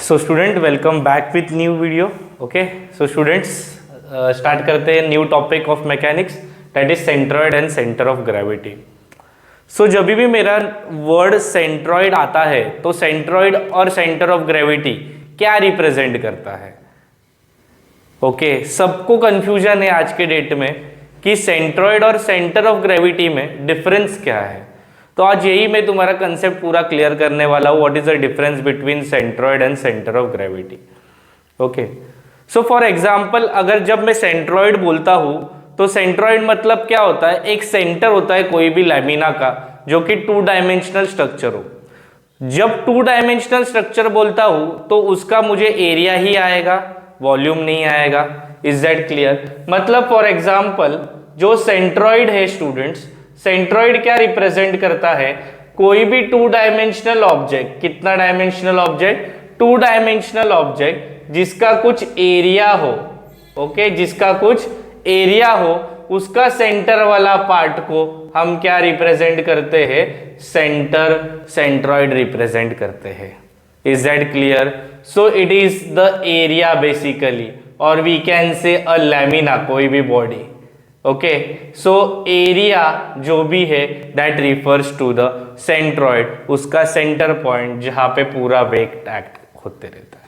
So student welcome back with new video. Okay so students start करते हैं new topic of mechanics, that is centroid and centre of gravity. So जब भी मेरा word centroid आता है तो centroid और सेंटर ऑफ ग्रेविटी क्या रिप्रेजेंट करता है? ओके सबको कंफ्यूजन है आज के डेट में कि सेंट्रॉइड और सेंटर ऑफ ग्रेविटी में डिफरेंस क्या है। तो आज यही मैं तुम्हारा कंसेप्ट पूरा क्लियर करने वाला हूँ, what is the difference between centroid and centre of gravity. Okay so for example अगर जब मैं सेंट्रॉइड बोलता हूँ तो सेंट्रॉइड मतलब क्या होता है, एक सेंटर होता है कोई भी लैमिना का जो कि 2 डायमेंशनल स्ट्रक्चर हो। जब 2 डायमेंशनल स्ट्रक्चर बोलता हूँ तो उसका मुझे एरिया ही आएगा, वॉल्यूम नहीं आएगा। Is that clear? मतलब फॉर एग्जांपल जो सेंट्रॉइड है स्टूडेंट्स, सेंट्रॉइड क्या रिप्रेजेंट करता है? कोई भी 2 डायमेंशनल ऑब्जेक्ट। कितना डायमेंशनल ऑब्जेक्ट? 2 डायमेंशनल ऑब्जेक्ट जिसका कुछ एरिया हो। ओके जिसका कुछ एरिया हो उसका सेंटर वाला पार्ट को हम क्या रिप्रेजेंट करते हैं? सेंटर, सेंट्रॉइड रिप्रेजेंट करते हैं। Is that clear? So it is the area basically, और we can say a lamina, कोई भी बॉडी। ओके सो एरिया जो भी है that refers to the centroid, उसका सेंटर पॉइंट जहां पे पूरा वेट एक्ट होते रहता है।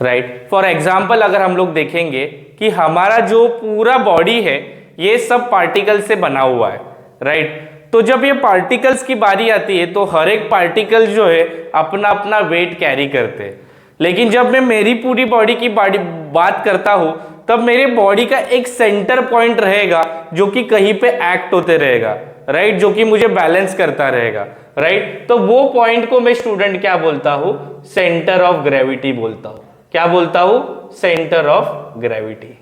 राइट फॉर एग्जांपल अगर हम लोग देखेंगे कि हमारा जो पूरा बॉडी है ये सब पार्टिकल से बना हुआ है। राइट तो जब ये पार्टिकल्स की बारी आती है तो हर एक पार्टिकल जो है अपना अपना वेट कैरी करते हैं। लेकिन जब मैं मेरी पूरी बॉडी की बात करता हूं तब मेरे बॉडी का एक सेंटर पॉइंट रहेगा जो कि कहीं पे एक्ट होते रहेगा। राइट जो कि मुझे बैलेंस करता रहेगा। राइट तो वो पॉइंट को मैं स्टूडेंट क्या बोलता हूं? सेंटर ऑफ ग्रेविटी बोलता हूं। क्या बोलता हूं? Centre of gravity.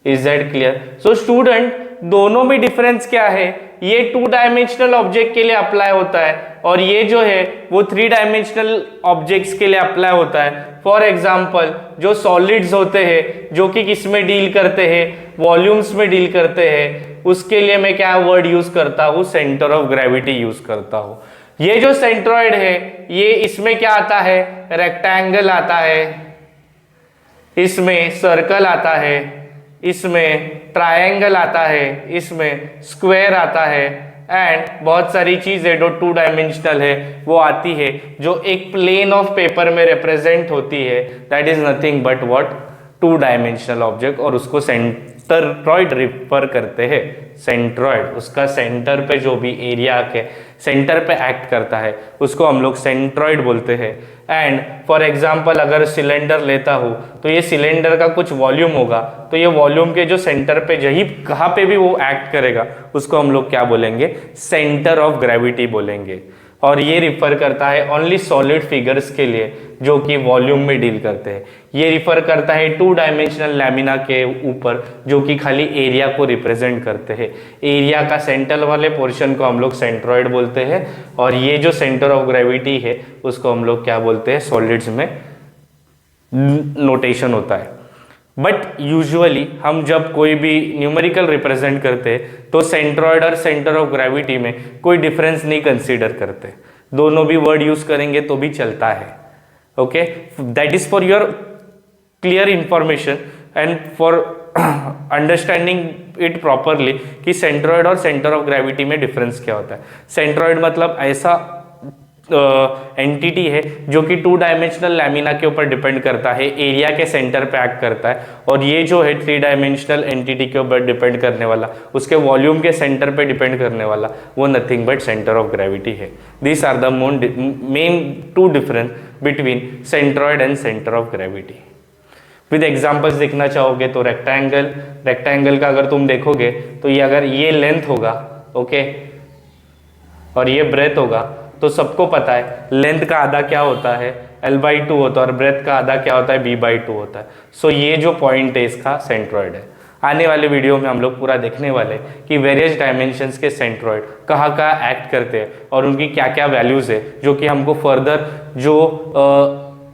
Is that clear? So student दोनों में डिफरेंस क्या है? ये 2 डायमेंशनल ऑब्जेक्ट के लिए अप्लाई होता है और ये जो है वो 3 डायमेंशनल ऑब्जेक्ट्स के लिए अप्लाई होता है। फॉर एग्जांपल जो सॉलिड्स होते हैं जो कि किस में डील करते हैं? वॉल्यूम्स में डील करते हैं, उसके लिए मैं क्या वर्ड यूज करता हूँ? सेंटर ऑफ ग्रेविटी यूज करता हूँ। ये जो सेंट्रॉइड है ये इसमें क्या आता है? रेक्टेंगल आता है, इसमें सर्कल आता है, इसमें ट्रायंगल आता है, इसमें स्क्वायर आता है एंड बहुत सारी चीजें जो 2 डायमेंशनल है वो आती है जो एक प्लेन ऑफ पेपर में रिप्रेजेंट होती है। That is nothing but what? 2 dimensional object, और उसको सेंट्रॉइड रिफर करते हैं। सेंट्रॉइड उसका सेंटर पे जो भी एरिया के सेंटर पे एक्ट करता है उसको हम लोग सेंट्रॉइड बोलते हैं। एंड फॉर एग्जांपल अगर सिलेंडर लेता हूँ तो ये सिलेंडर का कुछ वॉल्यूम होगा तो ये वॉल्यूम के जो सेंटर पे जही कहाँ पे भी वो एक्ट करेगा उसको हम लोग क्या बोलेंगे? सेंटर ऑफ ग्रेविटी बोलेंगे। और ये रिफर करता है ओनली सॉलिड फिगर्स के लिए जो कि वॉल्यूम में डील करते हैं। ये रिफर करता है 2 डायमेंशनल लैमिना के ऊपर जो कि खाली एरिया को रिप्रेजेंट करते हैं। एरिया का सेंटर वाले पोर्शन को हम लोग सेंट्रॉइड बोलते हैं और ये जो सेंटर ऑफ ग्रेविटी है उसको हम लोग क्या बोलते हैं? सॉलिड्स में नोटेशन होता है। बट यूजुअली हम जब कोई भी न्यूमेरिकल रिप्रेजेंट करते हैं तो सेंट्रॉइड और सेंटर ऑफ ग्रेविटी में कोई डिफरेंस नहीं कंसीडर करते, दोनों भी वर्ड यूज करेंगे तो भी चलता है। Okay that is for your clear information and for understanding it properly कि सेंट्रॉइड और सेंटर ऑफ ग्रेविटी में डिफरेंस क्या होता है। सेंट्रॉइड मतलब ऐसा एंटिटी है जो कि 2 डायमेंशनल लैमिना के ऊपर डिपेंड करता है, एरिया के सेंटर पे एक्ट करता है। और ये जो है 3 डायमेंशनल एंटिटी के ऊपर डिपेंड करने वाला, उसके वॉल्यूम के सेंटर पे डिपेंड करने वाला, वो nothing but centre of gravity है। This are the main 2 difference between centroid and centre of gravity. With examples देखना चाहोगे तो रेक्टेंगल का अगर तुम देखोगे तो ये अगर ये लेंथ होगा, ओके, और ये ब्रेथ होगा तो सबको पता है लेंथ का आधा क्या होता है? L/2 होता है और ब्रेथ का आधा क्या होता है? B/2 होता है। सो ये जो पॉइंट है इसका सेंट्रॉइड है। आने वाले वीडियो में हम लोग पूरा देखने वाले कि वेरियस डायमेंशंस के सेंट्रॉइड कहाँ कहाँ एक्ट करते हैं और उनकी क्या क्या वैल्यूज है जो कि हमको फर्दर जो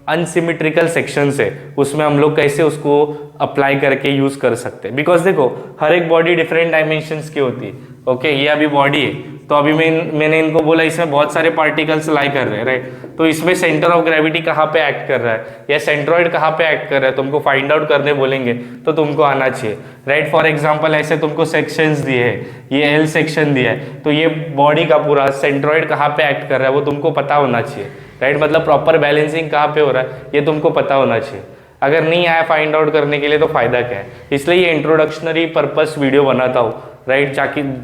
अनसिमेट्रिकल सेक्शंस है उसमें हम लोग कैसे उसको अप्लाई करके यूज कर सकते हैं। बिकॉज देखो हर एक बॉडी डिफरेंट डायमेंशंस की होती है। ओके ये अभी बॉडी है तो अभी मैंने इनको बोला इसमें बहुत सारे पार्टिकल्स लाई कर रहे हैं, राइट। तो इसमें सेंटर ऑफ ग्रेविटी कहाँ पे एक्ट कर रहा है या सेंट्रॉइड कहाँ पे एक्ट कर रहा है तुमको फाइंड आउट करने बोलेंगे तो तुमको आना चाहिए, राइट। फॉर एग्जाम्पल ऐसे तुमको सेक्शंस दिए हैं, ये एल सेक्शन दिया है, तो ये बॉडी का पूरा सेंट्रॉइड कहाँ पे एक्ट कर रहा है वो तुमको पता होना चाहिए, राइट। मतलब प्रॉपर बैलेंसिंग कहाँ पे हो रहा है ये तुमको पता होना चाहिए। अगर नहीं आया फाइंड आउट करने के लिए तो फायदा क्या है, इसलिए ये इंट्रोडक्शनरी पर्पस वीडियो बनाता हूँ, राइट,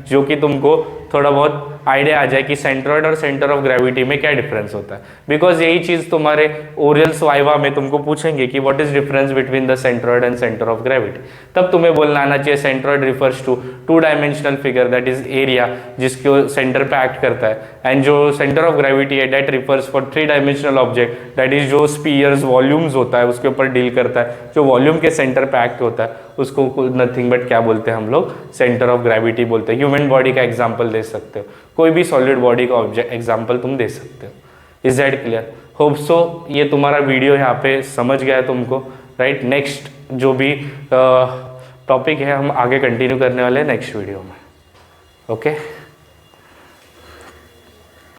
जो कि तुमको थोड़ा बहुत आइडिया आ जाए कि सेंट्रॉइड और सेंटर ऑफ ग्रेविटी में क्या डिफरेंस होता है। बिकॉज यही चीज़ तुम्हारे ओरल्स वाइवा में तुमको पूछेंगे कि what is difference between the centroid and centre of gravity, तब तुम्हें बोलना आना चाहिए centroid refers to 2 dimensional figure that is area जिसको सेंटर पे एक्ट करता है, एंड जो सेंटर ऑफ ग्रेविटी है that refers for 3 dimensional object that is जो स्पीयर्स वॉल्यूम्स होता है उसके ऊपर डील करता है, जो वॉल्यूम के सेंटर पे एक्ट होता है उसको नथिंग बट क्या बोलते हैं हम लोग, सेंटर ऑफ ग्रेविटी बोलते हैं। ह्यूमन बॉडी का एग्जाम्पल दे सकते हो, कोई भी सॉलिड बॉडी का ऑब्जेक्ट एग्जाम्पल तुम दे सकते हो। Is that clear? Hope so ये तुम्हारा वीडियो यहाँ पे समझ गया है तुमको, राइट। नेक्स्ट जो भी टॉपिक है हम आगे कंटिन्यू करने वाले हैं नेक्स्ट वीडियो में, ओके।